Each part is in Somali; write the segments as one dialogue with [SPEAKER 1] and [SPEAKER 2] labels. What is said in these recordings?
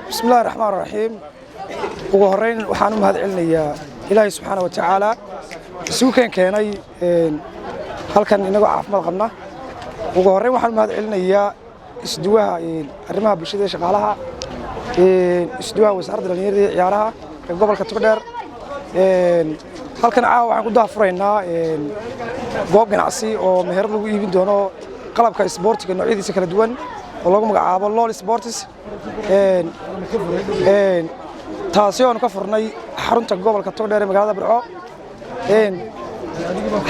[SPEAKER 1] بسم الله الرحمن الرحيم ugu horeyn waxaan u mahad celinayaa Ilaahay subhanahu wa ta'ala suuqan keenay halkan inagu caafimaad qabna ugu horeyn waxaan u mahad celinayaa isduwaha arrimaha bulshada shaqaalaha isduwaha wasaaradda dhalinyarada iyo ciyaaraha ee gobolka Togdheer halkan caawa waxaan ku daafuraynaa goob ganacsi oo meherad lagu iibin doono qalabka isboortiga noocyadiisa kala duwan oo lagu magacaabo LOL Sports taasi oo ka furnay xarunta gobolka Togdheer ee magaalada Burco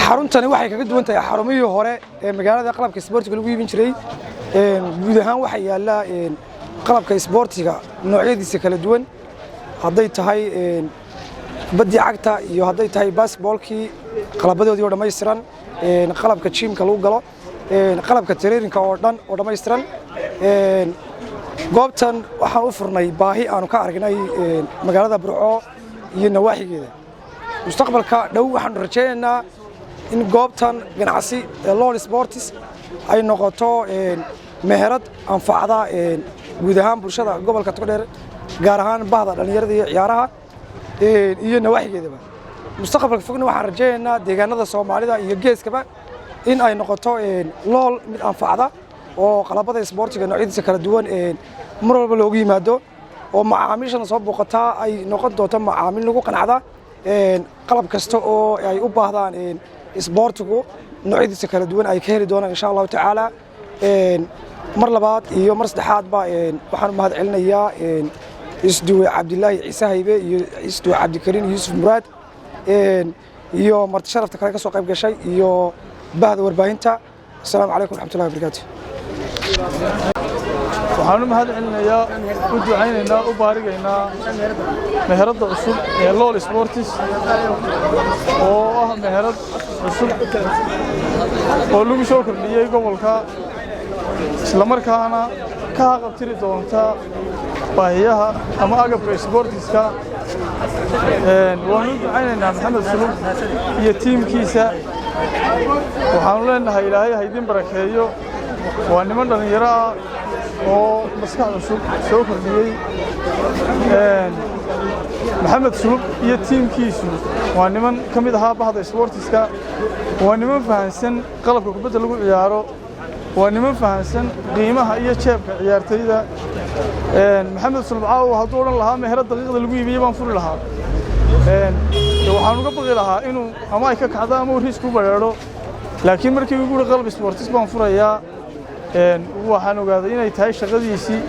[SPEAKER 1] xaruntani waxay kaga duwan tahay xarumihii hore ee magaalada qalabka isboortiga lagu iibin jiray guud ahaan waxa yaala qalabka isboortiga noocyadiisa kala duwan haday tahay badii cagta iyo haday tahay basketballkii qalabadoodii oo dhameystiran qalabka gymka lagu galo qalabka traininka oo dhan oo dhameystiran goobtan waxaan u furnay baahi aanu ka aragnay magaalada Burco iyo nawaaxigeeda mustaqbalka dhow waxaan rajaynaynaa in goobtan ganacsi LOL Sports ay noqoto meherad anfacda guud ahaan bulshada gobolka Togdheer gaar ahaan bahda dhalinyarada iyo ciyaaraha iyo nawaaxigeeda mustaqbalka fogna waxaan rajaynaynaa deegaanada Soomaalida iyo geeskaba in ay noqoto LOL mid anfacda oo qalabada isboortiga noocyadiisa kala duwan mar walba loogu yimaado oo macaamiishana soo booqata ay noqon doonto macaamiil lagu qanacda qalab kasta oo ay u baahdaan isboortigu noocyadiisa kala duwan ay ka heli doonaan insha Allah taala mar labaad iyo mar saddexaad ba waxaan u mahad celinayaa isduwe Cabdilaahi Ciise Haybe iyo isduwe Cabdikariin Yuusuf Muraad iyo marti sharafta kale ka soo qayb gashay iyo bahda warbaahinta السلام عليكم ورحمة الله وبركاته.
[SPEAKER 2] waxaan mahad celinayaa u ducaynaynaa u baarigaynaa meherada cusub ee LOL Sports oo ah meherad cusub oo lagu soo kordhiyay gobolka isla markaana ka qabtiri doonta baahiyaha ama agabka sportiska waxaan u ducaynaynaa Maxamed Sulub iyo tiimkiisa waxaan leenahay Ilaahay ha idin barakeeyo waa niman dhalinyaro ah oo maskax cusub soo kordhiyay Maxamed Sulub iyo tiimkiisu waa niman kamid ah bahda sportiska waa niman fahansan qalabka kubadda lagu ciyaaro waa niman fahansan qiimaha iyo jeebka ciyaartooyda Maxamed Sulub caawa hadduu oran lahaa meherad daqiiqada lagu iibiyay baan furi lahaa waxaan uga baqi lahaa inuu ama ay ka kacdo ama uu risk ku bareero laakiin markii uu guri qalab sports baan furayaa waxaan ogaaday inay tahay shaqadiisii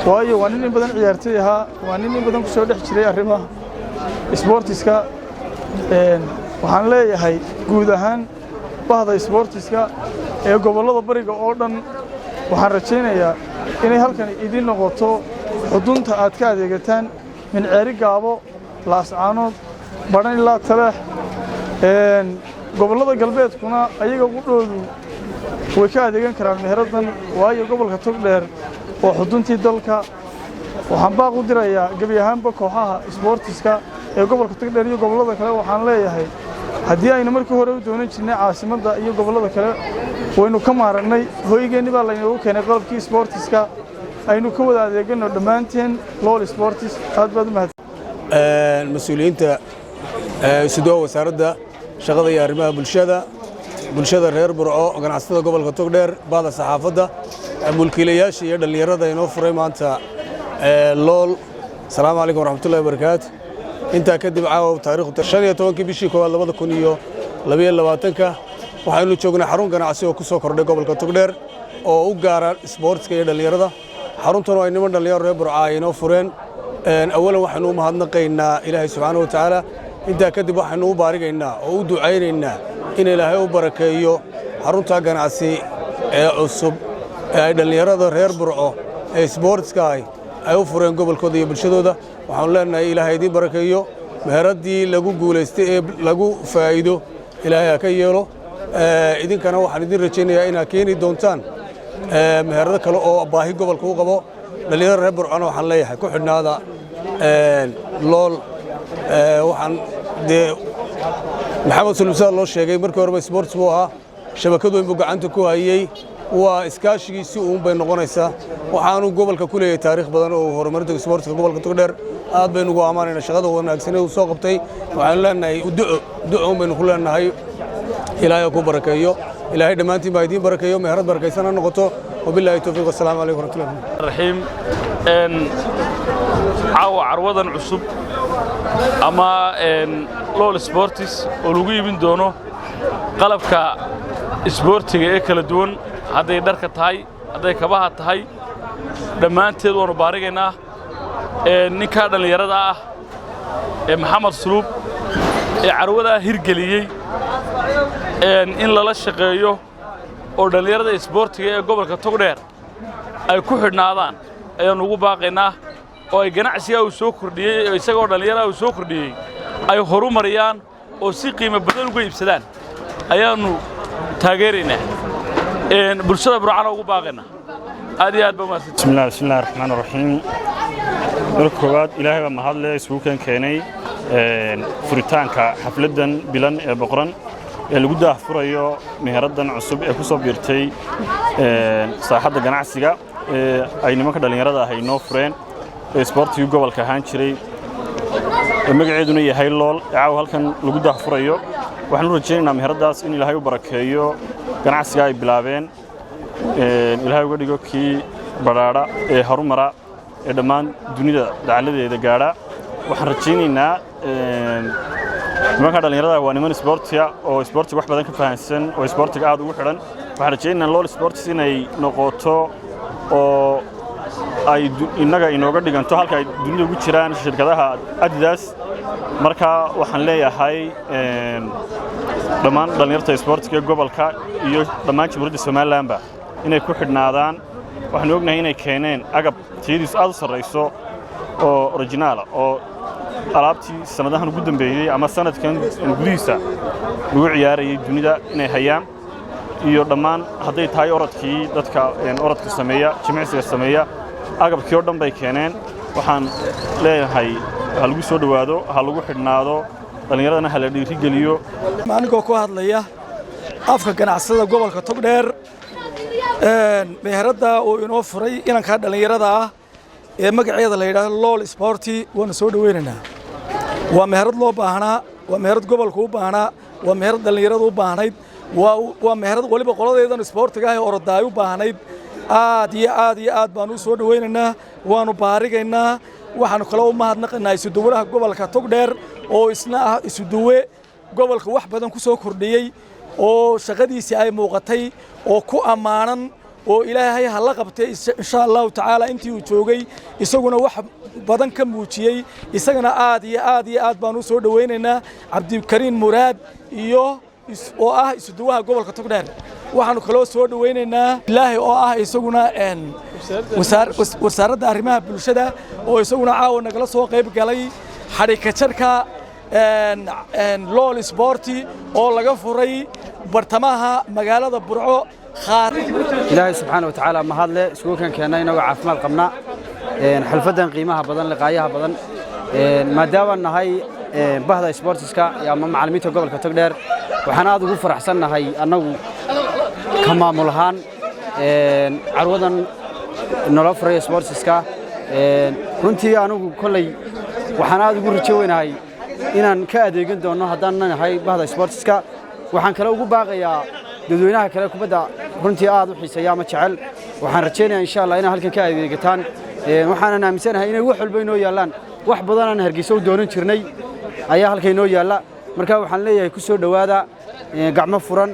[SPEAKER 2] waayo waa nin badan ciyaartay ahaa waa nin badan ku soo dhex jiray arrimaha sportiska waxaan leeyahay guud ahaan bahda sportiska ee gobolada bariga oo dhan waxaan rajaynayaa inay halkan idin noqoto xudunta aad ka adeegataan min ceeri gaabo laascaanood baran ilaa Taleex gobolada galbeedkuna ayaga u dhoodu way ka adeegan karaan meheradan waayo gobolka Togdheer oo xuduntii dalka waxaan baaq u dirayaa gabi ahaanba kooxaha sportiska ee gobolka Togdheer iyo gobolada kale waxaan leeyahay haddii aynu markii hore u doonan jirnay caasimadda iyo gobolada kale waynu ka maaranay hoygeeni baa laynoogu keenay qalabkii sportiska aynu ka wada adeegano dhammaanteen LOL Sports aad baad u mahad
[SPEAKER 3] mas'uuliyiinta isduwa wasaaradda shaqada iyo arrimaha bulshada reer Burco ganacsatada gobolka Togdheer baada saxaafadda mulkiilayaasha iyo dhalinyarada inoo furay maanta LOL salaamu calaykum waraxmatullaahi wabarakaatuh inta kadib caawa taariikhda 15 bishii 2022 waxaanu joognaa xarun ganacsi oo ku soo kordhay gobolka Togdheer oo u gaara sportska iyo dhalinyarada xaruntana ay niman dhalinyaro reer Burco ay inoo fureen awalan waxaanu u mahadnaqaynaa Ilaahay subxaanahu wa ta'aala intaa kadib waxaanu u baarigaynaa oo u ducaynaynaa in Ilaahay u barakeeyo xarunta ganacsi ee cusub ee dhalinyarada reer Burco ee sportska ay u fureen gobolkooda iyo bulshadooda waxaan leenahay Ilaahay idin barakeeyo meheradii lagu guuleystay ee lagu faa'iido Ilaahay ka yeelo idinkana waxaan idin rajaynayaa inaad keeni doontaan meherado kale oo baahi gobolka u qabo dhalinyarada reer Burco waxaan leeyahay ku xidhnaada lool waxaan maxamed sulmsa loo sheegay markii hore sports buu ahaa shabakadu inuu gacanta ku hayay waa iskaashigiisii uun bay noqonaysaa waxaanu gobolka ku leeyahay taariikh badan oo horumarinta sportska gobolka Togdheer aad baynu ugu amaanaynaa shaqada wanaagsan ee uu soo qabtay waxaan leenahay duco baynu ku leenahay Ilaahay ku barakeeyo Ilaahay dhamaantiin baa idin barakeeyo meherad barakaysan noqoto wabillahi tawfiiq assalamu alaykum warahmatullahi
[SPEAKER 4] rahiim caawa carwadan cusub ama LOL Sports oo lagu iibin doono qalabka isboortiga ee kala duwan haday dharka tahay haday kabaha tahay dhamaanteed waanu baarigaynaa ninka dhalinyarada ah ee Maxamed Suluub ee carwada hirgeliyay in lala shaqeeyo oo dhalinyarada isboortiga ee gobolka Togdheer ay ku xidhnaadaan ayaan ugu baaqaynaa oo ay ganacsiga uu soo kordhiyay isagoo dhalinyarada uu soo kordhiyay ay horumariyaan oo si qiimo badan uga iibsadaan ayaanu taageeraynaa bulshada Burco ugu baaqaynaa aad iyo aad baa mahadsan
[SPEAKER 5] bismillaahir rahmaanir rahiim markoobaad Ilaahay baa mahad leh isugu keenay furitaanka xafladan bilan ee boqoran ee lagu daahfurayo meheradan cusub ee ku soo biirtay saaxadda ganacsiga ay nimanka dhalinyarada ah inoo fureen sportiga gobolka ahaan jiray magaceeduna yahay LOL caaw halkan lagu daahfurayo waxaan rajaynaynaa meheradaas in Ilaahay u barakeeyo ganacsiga ay bilaabeen Ilaahay uga dhigo kii baraara ee horumara ee dhammaan dunida dacaladeeda gaara waxaan rajaynaynaa nimanka dhalinyarada waa niman sportiga oo sportiga wax badan ka fahansan oo sportiga aad ugu xidhan waxaan rajaynaynaa LOL Sports inay noqoto oo ay inaga inooga dhiganto halka ay dunida ugu jiraan shirkadaha Adidas marka waxaan leeyahay dhammaan dhalinyarada sportiga gobolka iyo dhammaan jamhuuriyadda Soomaaliland inay ku xidhnaadaan waxaan ognahay inay keeneen agab tayadiisu aad u sareyso oo original oo alaabtii sanadahan ugu dambeeyay ama sanadkan gudihiisa lagu ciyaarayay dunida inay hayaan iyo dhammaan haday tahay orodkii dadka orodka sameeya jimicsiga sameeya agabkii oo dhan bay keeneen waxaan leeyahay hal lagu soo dhawaado hal lagu xidhnaado dhalinyaradana hal la dhiirigeliyo
[SPEAKER 1] anigoo ku hadlaya afka ganacsada gobolka Togdheer meherada oo inoo furay inanka dhalinyarada ah ee magaceeda la yiraahdo LOL Sports wana soo dhaweynaynaa waa meherad loo baahnaa waa meherad gobolka u baahnaa waa meherad dhalinyarada u baahnayd waa meherad waliba qoladeedan sportiga ah orodaay u baahnayd aad iyo aad baan u soo dhaweynaynaa waanu baarigaynaa waxaanu kala u mahadnaqaynaa isuduwaha gobolka Togdheer oo isna ah isuduwe gobolka wax badan ku soo kordhiyay oo shaqadiisa ay muuqatay oo ku amaanan oo Ilaahay hal qabtay insha Allah ta'ala intii uu joogay isaguna wax badan ka muujiyay isagana aad iyo aad baan u soo dhaweynaynaa Cabdikariin Muraad iyo oo ah isuduwaha gobolka Togdheer waxaanu kala soo dhaweynaynaa Ilaahay oo ah isaguna wasaaradda arrimaha bulshada oo isaguna caawa nagala soo qayb galay xariiqa jarka LOL Sports oo laga furay bartamaha magaalada Burco
[SPEAKER 6] Ilaahay subxaanahu wa ta'aala mahad leh isugu keenay inaga caafimaad qabna xalfadan qiimaha badan liqaayaha badan maadaama nahay bahda sportska ama macallimiinta gobolka Togdheer waxaan aad ugu faraxsanahay anagu ka maamul ahaan carwadan nolol furay sportska runtii anagu kulay waxaan aad ugu rajaynahay inaan ka adeegan doono haddaan nahay bahda sportska waxaan kale ugu baaqayaa dadweynaha kale kubadda runtii aad u xiiseeya ma jecel waxaan rajaynayaa insha Allah inaan halkan ka adeegataan waxaan aaminsanahay inay wax walba inoo yaalaan wax badan aan Hargeysa u doonan jirnay ayaa halkan inoo yaala marka waxaan leeyahay ku soo dhawaada gacmo furan